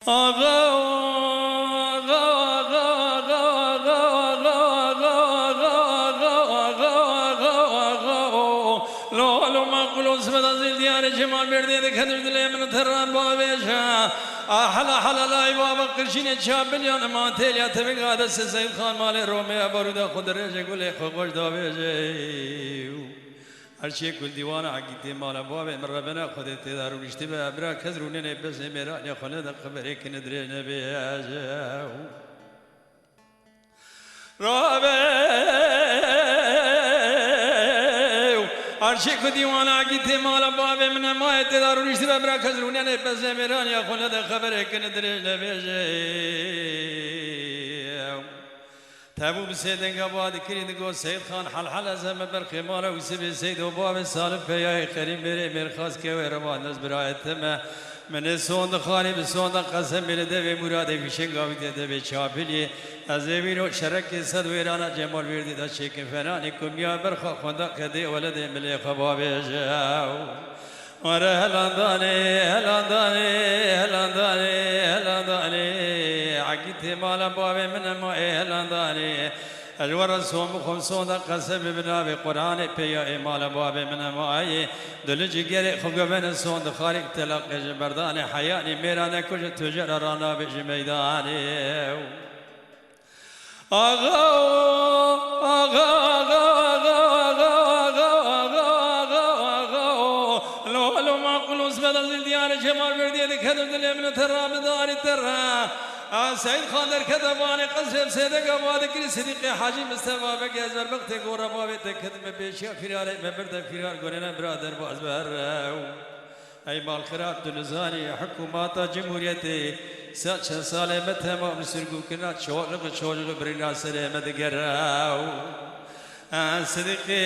آقا لولو ما قلوس بدازيل ديار جمال بردي دكتر دلي من تران بابيشا أحلى لاي بابا قرشين شابليان ما تيليا تبي قادة سيد خان مال رومي أبرودا خضر يقول خوش دابيجي هر چی کل دیوان عقیده مال بابه من ربنا خودت دارو رشته به ابرا کذرونه نبض میرا یا خالد خبری که ندره نبیاجو رابع هر چی کل دیوان عقیده مال بابه من ما دارو رشته به ابرا کذرونه نبض میرا یا خالد خبری که ندره نبیاجو تابو بسيدن قباد كريد قو سيد خان حل زم برخي مالا وسبي سيد وباب سالف بياي كريم بري مرخاص كوي رمان ناس برايتما من سوند خاني بسوند قسم من دبي مراد فيشن قاوي دبي شابلي ازمينو شرك صد ويرانا جمال ويردي دا شيك فناني كميا برخا خندا كدي ولد ملي خباب جاو ورا هلانداني عقيت مالا بابي من ما هلانداني الورا سوم خمسون قسم بنابي قرآن بيا مالا بابي من ما دلج غير خغبن سون خارق تلق جبردان حياني ميران كل تجر رانا بجميداني جمال بردي دكتور دلي من ترى بدار ترى سيد خاندر كذباني قسم سيدك أبواد كري صديق حاجي مصطفى بك أزبر بقت غورا بابي تكتم بيشيا فرار مبرد فرار غورنا برادر بازبر أي مال خراب دنزاني حكومات جمهوريتي سات سال متهم مسرقو كنا شوق برينا سلامة جراو صديقي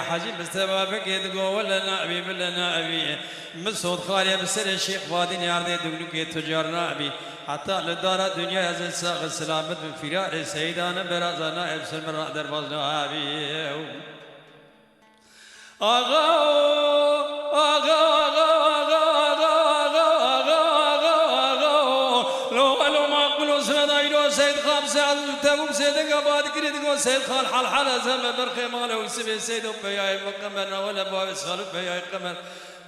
حاجي مصطفى بك تقول لنا أبي بلنا أبي مسعود خالي بسر الشيخ فادين ياردي دغنوكي تجار نابي حتى لدار الدنيا يزن ساق سلامت من فرار سيدان برازنا ابسل مرا دربازنا أبي لو ما قلوا سيد سيد خامس تبوم سيد قباد كريد قول سيد خال حل زم برخي ماله وسبي سيد بياي وقمر ولا باب صالح بياي قمر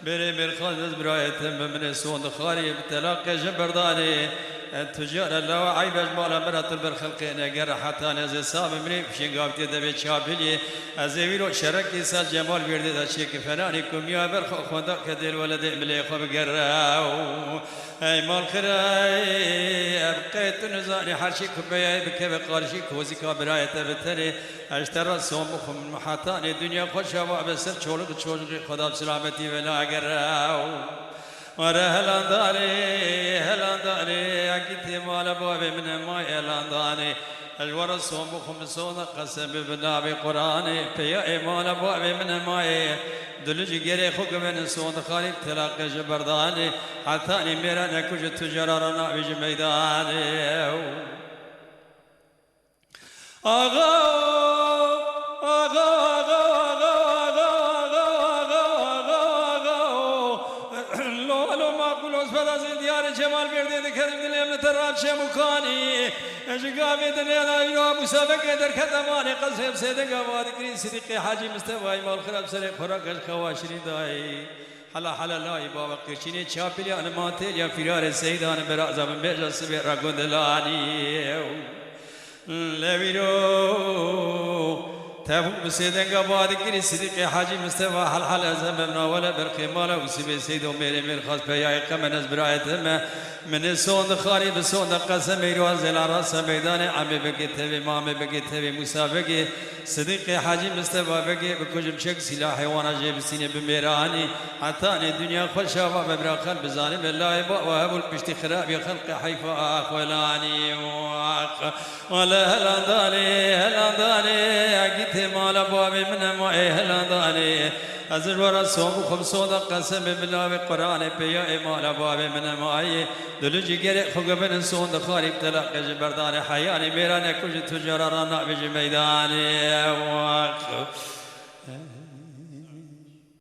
بري مرخاز برايتم من سون خاري بتلاقي جبرداني التجار لو عيب اجمال مرات بالخلقين غير حتى نز صاب مني في قابتي دبي شابلي ازويرو شرك سال جمال بيرد دشيك فناني كميا برخ خوندا كدل ولد ملي خو بقراو اي مال خراي ابقيت نزاني حرشي كبيا بك قارشي كوزي كبرايت بتري اشترى صومكم من محاتاني دنيا خوشا وبسر چولق خدا سلامتي ولا قراو ورا هلانداني عقيت مال بابي من ما هلانداني الورا صوم خمسون قسم بنابي قراني بيا مال بابي من ما دلج غير خوك من سون خالق تلاقي جبرداني عطاني ميران كوج تجارنا بج ميداني جمال بردي دكتور دلي من تراب شمكاني اجقابي دنيا يوم مسابقة در كتماني قسم سيدك أبواد كريم صديقي حاجي مصطفى مال خراب سري خراق الخواشري داي حلا لاي بابا قرشيني چاپلي أنا ماتل يا فرار سيدان برازا من بيجا سبي راقون دلاني لبيرو تابو بسيدن قباد كري صديقي حاجي مصطفى حل زمنا ولا برخي مالا وسبي سيدو ميري مير خاص بياي قمن ازبرايتم من سون خاري بسون قسم يروز الراس ميدان عمي بكتبي مامي بكتبي مسابقه صديقي حاجي مصطفى بكي بكجم شك سلاح وانا جيب سيني بميراني عطاني الدنيا خوشا وببراخل بزانب الله وهب البشت خراب خلق حيفا اخولاني ولا هلانداني عقيت مال بابي من ما هلانداني ازر ورا صوم خمسون قسم بالله بالقران بيا مال بابي من ما دلج غير خغبن سون خارب تلقى جبردان حياني ميران كل تجار رانا بج ميداني